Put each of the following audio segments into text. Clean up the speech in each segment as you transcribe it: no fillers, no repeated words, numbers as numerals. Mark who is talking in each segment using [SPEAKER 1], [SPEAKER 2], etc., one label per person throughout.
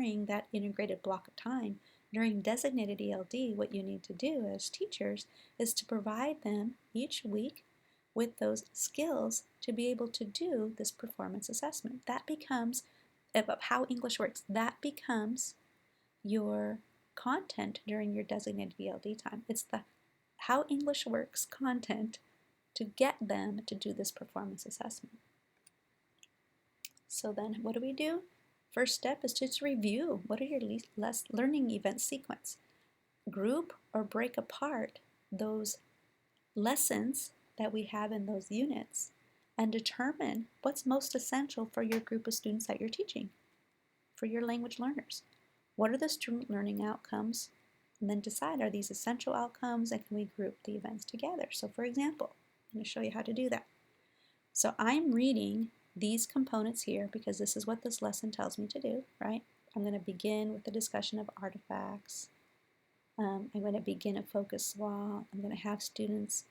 [SPEAKER 1] during that integrated block of time, during designated ELD, what you need to do as teachers is to provide them each week with those skills to be able to do this performance assessment. That becomes, about how English works, that becomes your content during your designated ELD time. It's the how English works content to get them to do this performance assessment. So then what do? First step is just review. What are your learning event sequence? Group or break apart those lessons that we have in those units and determine what's most essential for your group of students that you're teaching, for your language learners. What are the student learning outcomes? And then decide, are these essential outcomes, and can we group the events together? So for example, I'm going to show you how to do that. So I'm reading these components here because this is what this lesson tells me to do, right? I'm going to begin with the discussion of artifacts. I'm going to begin a focus SWOT. I'm going to have students,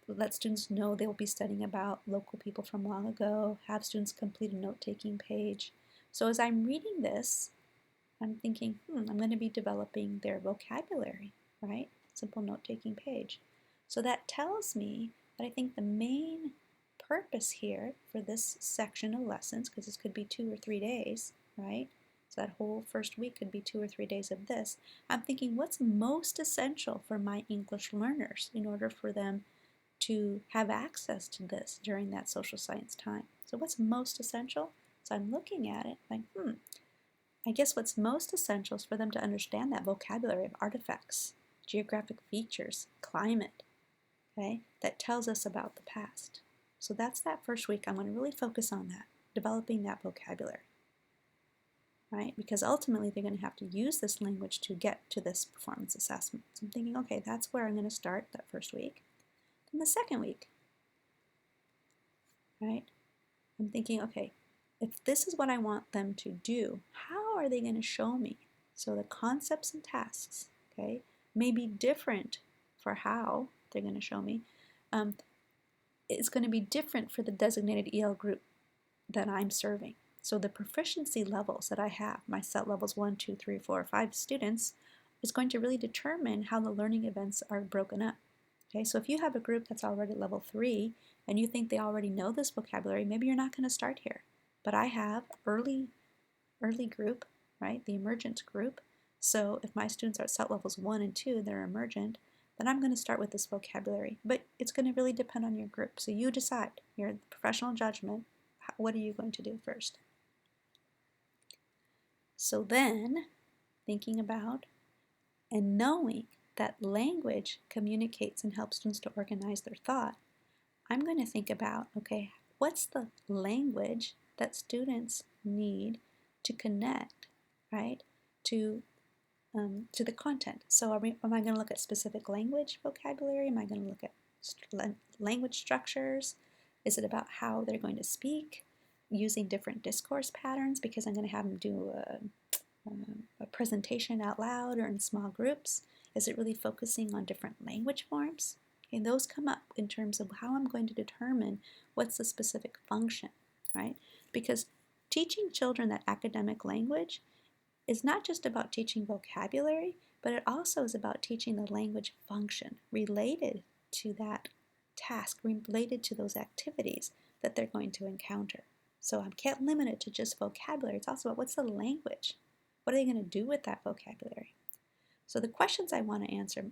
[SPEAKER 1] let students know they will be studying about local people from long ago, have students complete a note-taking page. So as I'm reading this, I'm thinking, I'm going to be developing their vocabulary, right? Simple note-taking page. So that tells me that I think the main purpose here for this section of lessons, because this could be 2 or 3 days, right? So that whole first week could be 2 or 3 days of this. I'm thinking, what's most essential for my English learners in order for them to have access to this during that social science time? So what's most essential? So I'm looking at it like, I guess what's most essential is for them to understand that vocabulary of artifacts, geographic features, climate, okay, that tells us about the past. So that's that first week. I'm going to really focus on that, developing that vocabulary, right? Because ultimately they're going to have to use this language to get to this performance assessment. So I'm thinking, okay, that's where I'm going to start that first week. Then the second week, right? I'm thinking, okay, if this is what I want them to do, how are they going to show me? So the concepts and tasks, okay, may be different for how they're going to show me. It's going to be different for the designated EL group that I'm serving. So the proficiency levels that I have, my set levels 1, 2, 3, 4, 5 students, is going to really determine how the learning events are broken up. Okay, so if you have a group that's already level 3 and you think they already know this vocabulary, maybe you're not going to start here. But I have early group, right, the emergent group. So if my students are at set levels 1 and 2, they're emergent, then I'm going to start with this vocabulary. But it's going to really depend on your group. So you decide, your professional judgment, what are you going to do first? So then, thinking about and knowing that language communicates and helps students to organize their thought, I'm going to think about, okay, what's the language that students need to connect, right, to the content? So am I going to look at specific language vocabulary? Am I going to look at language structures? Is it about how they're going to speak using different discourse patterns because I'm going to have them do a presentation out loud or in small groups? Is it really focusing on different language forms? And those come up in terms of how I'm going to determine what's the specific function, right? Because teaching children that academic language is not just about teaching vocabulary, but it also is about teaching the language function related to that task, related to those activities that they're going to encounter. So I can't limit it to just vocabulary. It's also about what's the language? What are they going to do with that vocabulary? So the questions I want to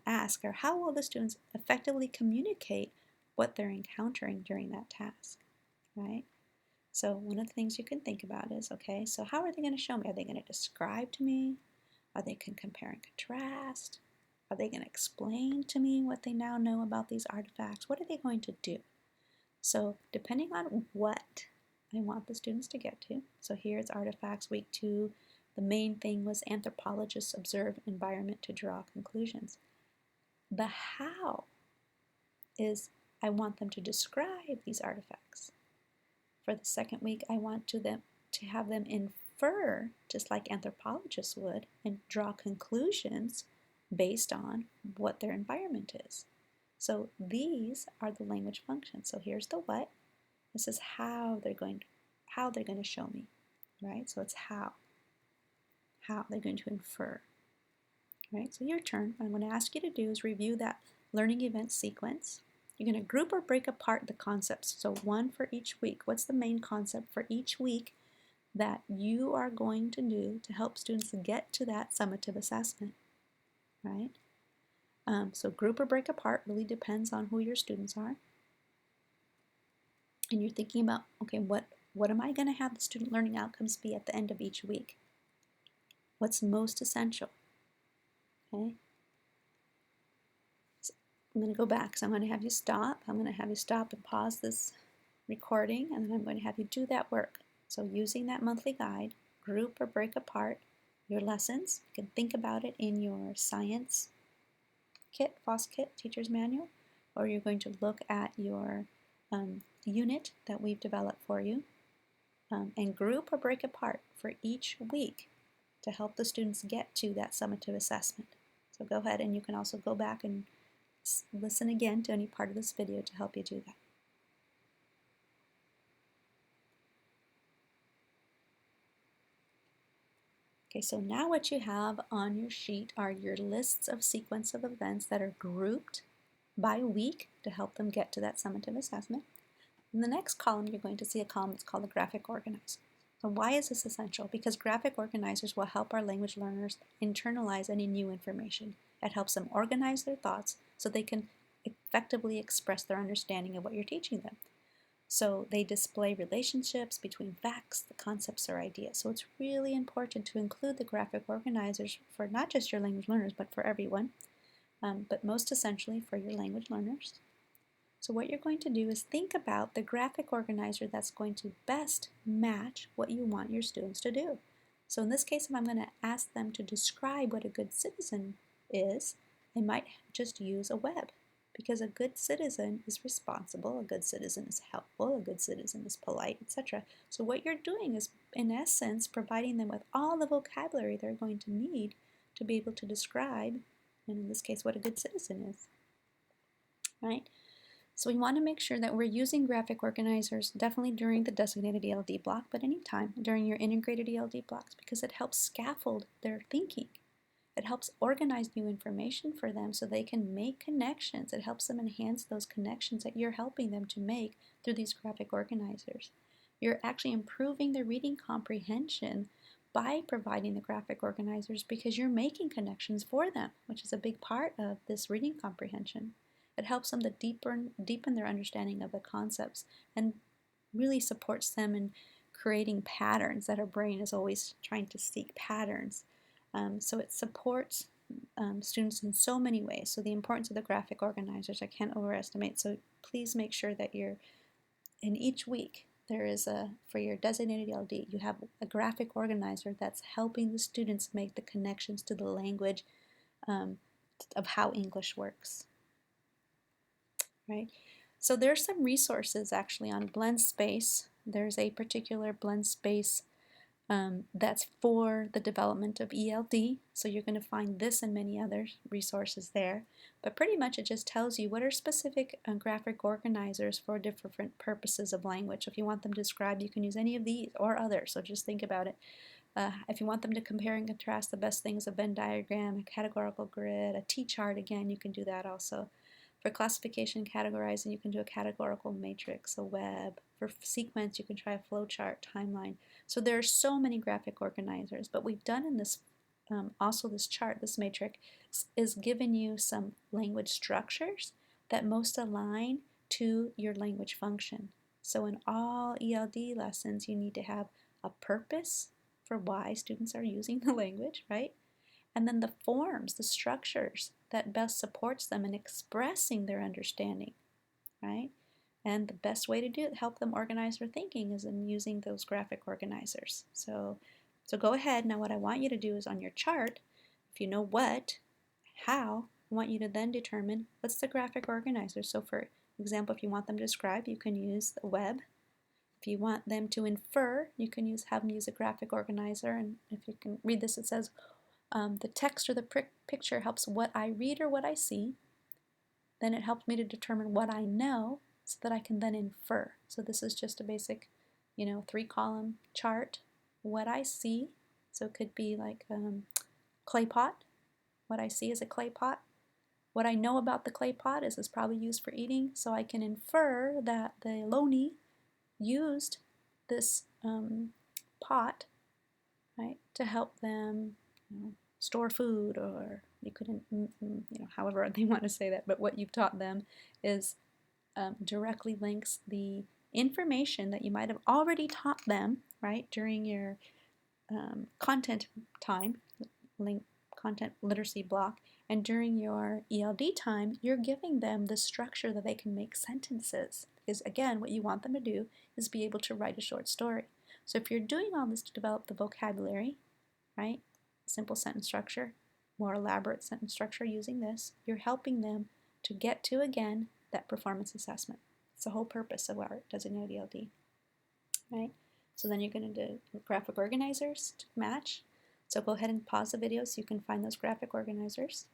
[SPEAKER 1] ask are, how will the students effectively communicate what they're encountering during that task, right? So one of the things you can think about is, okay, so how are they going to show me? Are they going to describe to me? Are they going to compare and contrast? Are they going to explain to me what they now know about these artifacts? What are they going to do? So depending on what I want the students to get to, so here it's artifacts week 2, the main thing was anthropologists observe environment to draw conclusions. The how is I want them to describe these artifacts. For the second week, I want to have them infer, just like anthropologists would, and draw conclusions based on what their environment is. So these are the language functions. So here's the what. This is how they're going to, how they're going to show me, right? So it's how they're going to infer, right? So your turn. What I'm going to ask you to do is review that learning event sequence. You're going to group or break apart the concepts. So one for each week. What's the main concept for each week that you are going to do to help students get to that summative assessment, right? So group or break apart really depends on who your students are. And you're thinking about, okay, what am I going to have the student learning outcomes be at the end of each week? What's most essential? Okay. So I'm going to go back. So I'm going to have you stop. I'm going to have you stop and pause this recording, and then I'm going to have you do that work. So using that monthly guide, group or break apart your lessons. You can think about it in your science kit, FOSS kit, teacher's manual, or you're going to look at your unit that we've developed for you, and group or break apart for each week to help the students get to that summative assessment. So go ahead, and you can also go back and listen again to any part of this video to help you do that. Okay, so now what you have on your sheet are your lists of sequence of events that are grouped by week to help them get to that summative assessment. In the next column, you're going to see a column that's called the graphic organizer. So why is this essential? Because graphic organizers will help our language learners internalize any new information. It helps them organize their thoughts so they can effectively express their understanding of what you're teaching them. So they display relationships between facts, the concepts, or ideas. So it's really important to include the graphic organizers for not just your language learners, but for everyone, but most essentially for your language learners. So what you're going to do is think about the graphic organizer that's going to best match what you want your students to do. So in this case, if I'm going to ask them to describe what a good citizen is, they might just use a web, because a good citizen is responsible, a good citizen is helpful, a good citizen is polite, etc. So what you're doing is, in essence, providing them with all the vocabulary they're going to need to be able to describe, and in this case, what a good citizen is, right? So we want to make sure that we're using graphic organizers definitely during the designated ELD block, but anytime during your integrated ELD blocks, because it helps scaffold their thinking. It helps organize new information for them so they can make connections. It helps them enhance those connections that you're helping them to make through these graphic organizers. You're actually improving their reading comprehension by providing the graphic organizers because you're making connections for them, which is a big part of this reading comprehension. It helps them to deepen their understanding of the concepts and really supports them in creating patterns that our brain is always trying to seek patterns. So it supports students in so many ways. So the importance of the graphic organizers I can't overestimate. So please make sure that you're, in each week, there is for your designated ELD, you have a graphic organizer that's helping the students make the connections to the language of how English works. Right? So there's some resources actually on BlendSpace. There's a particular BlendSpace that's for the development of ELD. So you're going to find this and many other resources there. But pretty much it just tells you what are specific graphic organizers for different purposes of language. If you want them to describe, you can use any of these or others. So just think about it. If you want them to compare and contrast, the best thing is a Venn diagram, a categorical grid, a T-chart. Again, you can do that also. For classification, categorizing, you can do a categorical matrix, a web. For sequence, you can try a flowchart, timeline. So there are so many graphic organizers, but we've done in this, also this chart, this matrix, is given you some language structures that most align to your language function. So in all ELD lessons, you need to have a purpose for why students are using the language, right? And then the forms, the structures that best supports them in expressing their understanding, right? And the best way to help them organize their thinking is in using those graphic organizers. So go ahead. Now what I want you to do is on your chart, if you know what, how, I want you to then determine what's the graphic organizer. So for example, if you want them to describe, you can use the web. If you want them to infer, you can have them use a graphic organizer. And if you can read this, it says, the text or the picture helps what I read or what I see. Then it helps me to determine what I know so that I can then infer. So this is just a basic 3-column chart, what I see. So it could be like clay pot. What I see is a clay pot. What I know about the clay pot is it's probably used for eating, so I can infer that the Ohlone used this pot, right, to help them store food, or you couldn't, however they want to say that, but what you've taught them is directly links the information that you might have already taught them, right, during your content time, content literacy block, and during your ELD time, you're giving them the structure that they can make sentences. Because again, what you want them to do is be able to write a short story. So if you're doing all this to develop the vocabulary, right, simple sentence structure, more elaborate sentence structure using this, you're helping them to get to, again, that performance assessment. It's the whole purpose of our designated ELD, right? So then you're going to do graphic organizers to match. So go ahead and pause the video so you can find those graphic organizers.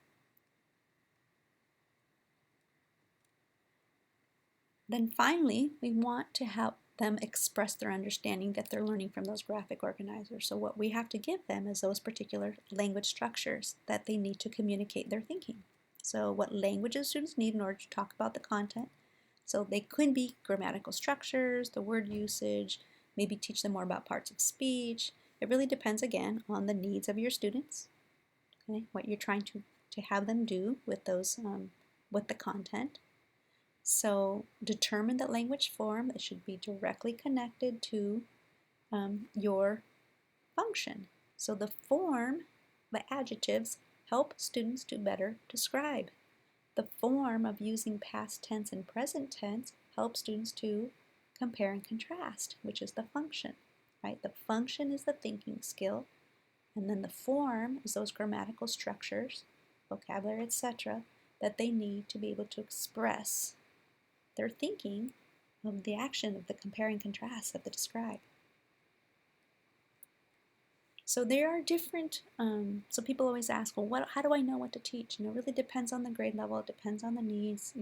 [SPEAKER 1] Then finally, we want to help them express their understanding that they're learning from those graphic organizers. So what we have to give them is those particular language structures that they need to communicate their thinking. So what languages students need in order to talk about the content. So they could be grammatical structures, the word usage, maybe teach them more about parts of speech. It really depends, again, on the needs of your students, okay, what you're trying to have them do with those, with the content. So determine the language form that should be directly connected to your function. So the form, the adjectives, help students to better describe. The form of using past tense and present tense helps students to compare and contrast, which is the function, right? The function is the thinking skill, and then the form is those grammatical structures, vocabulary, etc., that they need to be able to express their thinking of the action of the compare and contrast of the describe. So there are different, so people always ask, well, how do I know what to teach? It really depends on the grade level, it depends on the needs.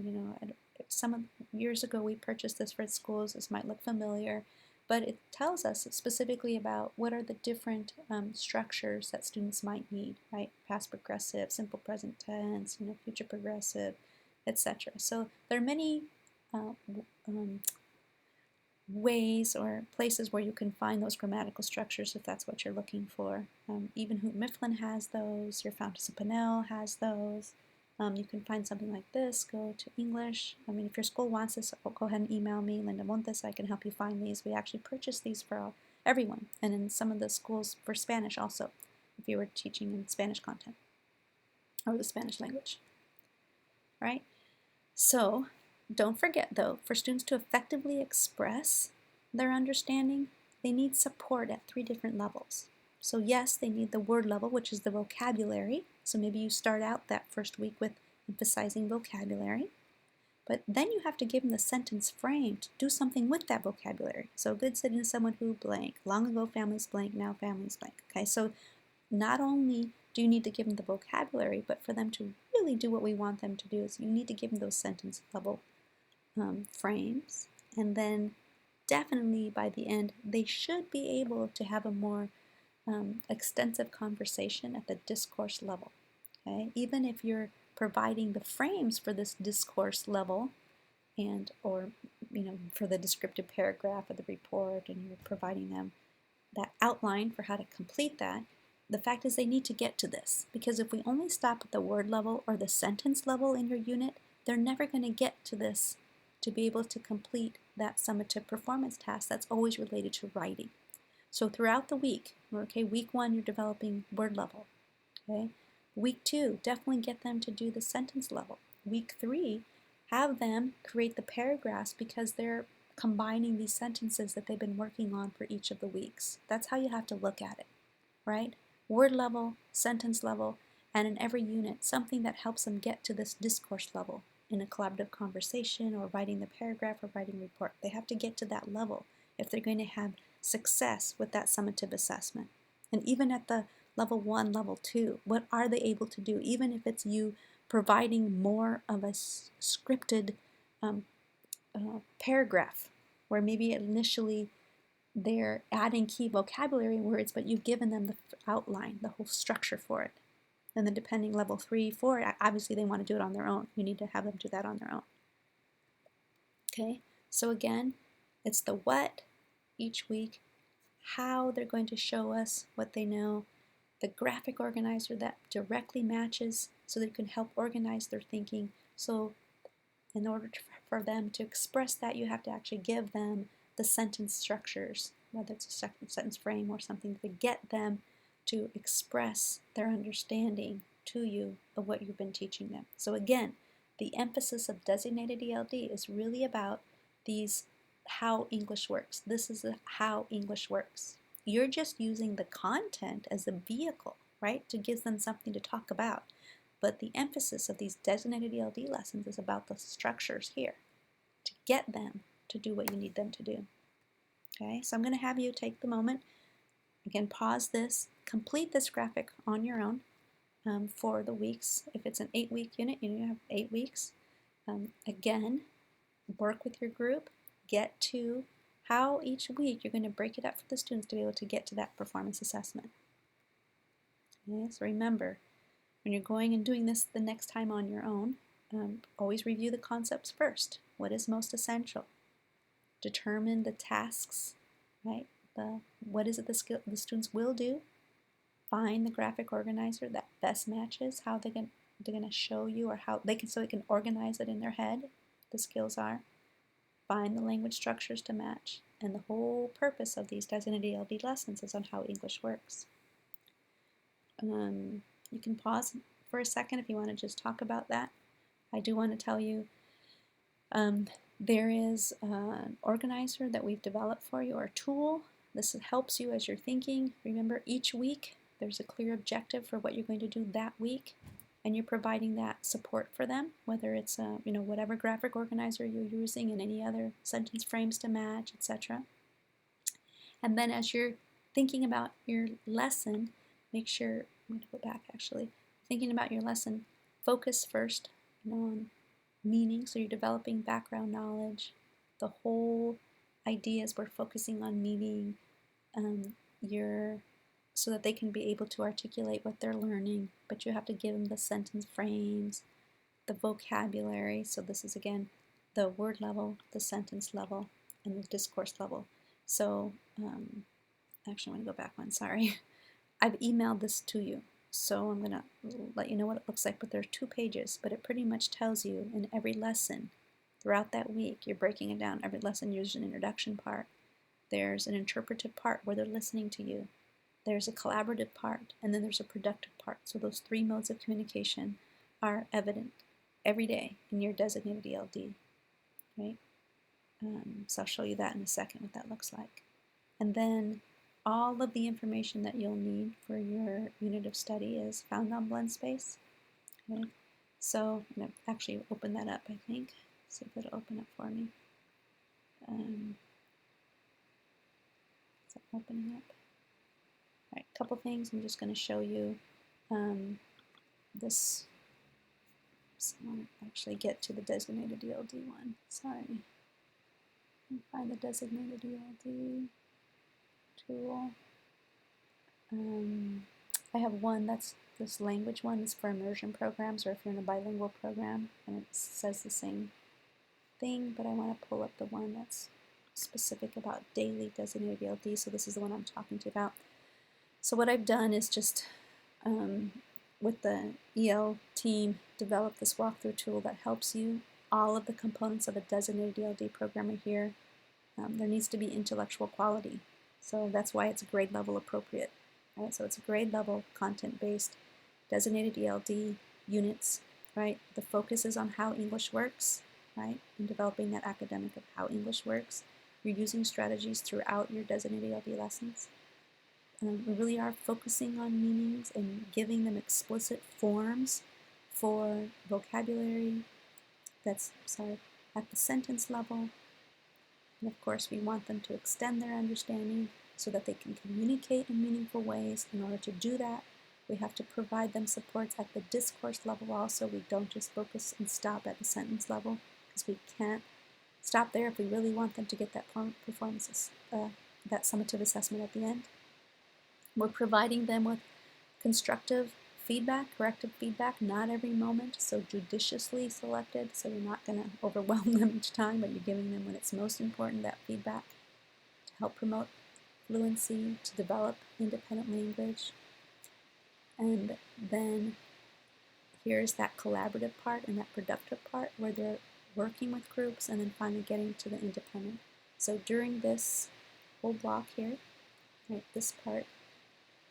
[SPEAKER 1] Some years ago we purchased this for schools. This might look familiar, but it tells us specifically about what are the different structures that students might need, right? Past progressive, simple present tense, future progressive, etc. So there are many ways or places where you can find those grammatical structures if that's what you're looking for. Even Houghton Mifflin has those, your Fountas and Pinnell has those. You can find something like this, go to English. If your school wants this, go ahead and email me, Linda Montes, I can help you find these. We actually purchase these for everyone, and in some of the schools for Spanish also, if you were teaching in Spanish content or the Spanish language, right? So don't forget, though, for students to effectively express their understanding, they need support at 3 different levels. So yes, they need the word level, which is the vocabulary. So maybe you start out that first week with emphasizing vocabulary. But then you have to give them the sentence frame to do something with that vocabulary. So a good sitting is someone who blank. Long ago families blank, now families blank. Okay, so not only do you need to give them the vocabulary, but for them to really do what we want them to do is you need to give them those sentence level frames, and then definitely by the end they should be able to have a more extensive conversation at the discourse level. Okay, even if you're providing the frames for this discourse level, and or for the descriptive paragraph of the report, and you're providing them that outline for how to complete that, the fact is they need to get to this, because if we only stop at the word level or the sentence level in your unit, they're never going to get to this to be able to complete that summative performance task that's always related to writing. So throughout the week, okay, week 1 you're developing word level, okay? Week 2, definitely get them to do the sentence level. Week 3, have them create the paragraphs because they're combining these sentences that they've been working on for each of the weeks. That's how you have to look at it, right? Word level, sentence level, and in every unit, something that helps them get to this discourse level in a collaborative conversation or writing the paragraph or writing a report. They have to get to that level if they're going to have success with that summative assessment. And even at the level 1, level 2, what are they able to do? Even if it's you providing more of a scripted paragraph, where maybe initially they're adding key vocabulary words, but you've given them the outline, the whole structure for it. And then depending level 3, 4, obviously they want to do it on their own. You need to have them do that on their own. Okay, so again, it's the what each week, how they're going to show us what they know, the graphic organizer that directly matches so that you can help organize their thinking. So in order for them to express that, you have to actually give them the sentence structures, whether it's a sentence frame or something, to get them to express their understanding to you of what you've been teaching them. So again, the emphasis of designated ELD is really about these how English works. This is how English works. You're just using the content as a vehicle, right, to give them something to talk about. But the emphasis of these designated ELD lessons is about the structures here to get them to do what you need them to do. Okay, so I'm going to have you take the moment, again, pause this, complete this graphic on your own for the weeks. If it's an 8-week unit, you have 8 weeks. Again, work with your group, get to how each week you're going to break it up for the students to be able to get to that performance assessment. Okay, so remember, when you're going and doing this the next time on your own, always review the concepts first. What is most essential? Determine the tasks, right? What is it the students will do? Find the graphic organizer that best matches how they're going to show you, or how they can, so they can organize it in their head. The skills are find the language structures to match, and the whole purpose of these designated ELD lessons is on how English works. You can pause for a second if you want to just talk about that. I do want to tell you there is an organizer that we've developed for you, or a tool. This helps you as you're thinking. Remember, each week there's a clear objective for what you're going to do that week, and you're providing that support for them, whether it's whatever graphic organizer you're using and any other sentence frames to match, etc. And then as you're thinking about your lesson, make sure, I'm going to go back actually, thinking about your lesson, focus first on meaning, so you're developing background knowledge. The whole idea is we're focusing on meaning, so that they can be able to articulate what they're learning, but you have to give them the sentence frames, the vocabulary. So this is again the word level, the sentence level, and the discourse level. So actually I want to go back one, sorry. I've emailed this to you, so I'm going to let you know what it looks like, but there are 2 pages, but it pretty much tells you in every lesson throughout that week, you're breaking it down. Every lesson there's an introduction part, there's an interpretive part where they're listening to you, there's a collaborative part, and then there's a productive part. So those 3 modes of communication are evident every day in your designated ELD, right? So I'll show you that in a second, what that looks like. And then all of the information that you'll need for your unit of study is found on BlendSpace. Okay? So I'm going to actually open that up, I think. See if it'll open up for me. Is it opening up? All right, a couple things. I'm just going to show you this. So I want to actually get to the designated ELD one. Sorry. Find the designated ELD tool. I have one that's this language one is for immersion programs, or if you're in a bilingual program, and it says the same thing, but I want to pull up the one that's specific about daily designated ELD, so this is the one I'm talking to you about. So what I've done is just, with the EL team, develop this walkthrough tool that helps you. All of the components of a designated ELD program are here. There needs to be intellectual quality, so that's why it's grade level appropriate. Right? So it's a grade level content-based designated ELD units. Right? The focus is on how English works, right? And developing that academic of how English works. You're using strategies throughout your designated ELD lessons. We really are focusing on meanings and giving them explicit forms for vocabulary that's, at the sentence level. And of course, we want them to extend their understanding so that they can communicate in meaningful ways. In order to do that, we have to provide them supports at the discourse level also. We don't just focus and stop at the sentence level, because we can't stop there if we really want them to get that performance that summative assessment at the end. We're providing them with constructive feedback, corrective feedback, not every moment, so judiciously selected, so you're not going to overwhelm them each time, but you're giving them when it's most important, that feedback to help promote fluency, to develop independent language. And then here's that collaborative part and that productive part where they're working with groups and then finally getting to the independent. So during this whole block here, right, this part,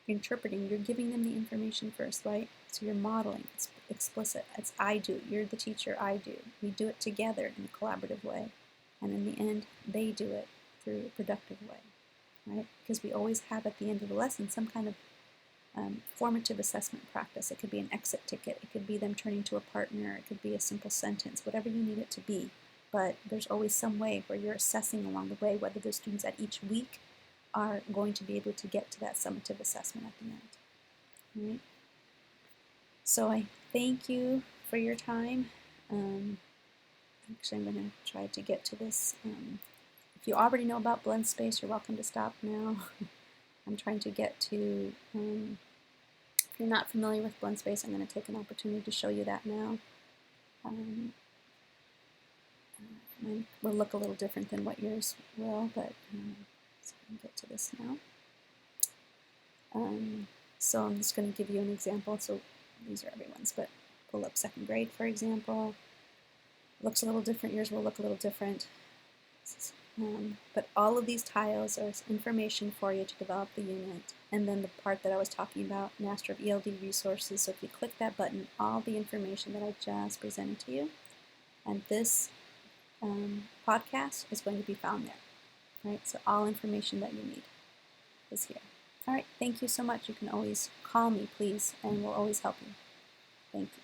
[SPEAKER 1] you're interpreting, you're giving them the information first, right? So you're modeling, it's explicit, it's I do, you're the teacher, I do. We do it together in a collaborative way. And in the end, they do it through a productive way, right? Because we always have at the end of the lesson some kind of formative assessment practice. It could be an exit ticket, it could be them turning to a partner, it could be a simple sentence, whatever you need it to be. But there's always some way where you're assessing along the way whether the students at each week are going to be able to get to that summative assessment at the end. Right? So I thank you for your time. Actually, I'm going to try to get to this. If you already know about blend space, you're welcome to stop now. I'm trying to get to, if you're not familiar with blend space, I'm going to take an opportunity to show you that now. Mine will look a little different than what yours will, but so I can get to this now. So I'm just going to give you an example. So these are everyone's, but pull up second grade, for example. Looks a little different. Yours will look a little different. But all of these tiles are information for you to develop the unit. And then the part that I was talking about, Master of ELD Resources. So if you click that button, all the information that I just presented to you, and this podcast is going to be found there. Right? So all information that you need is here. All right, thank you so much. You can always call me, please, and we'll always help you. Thank you.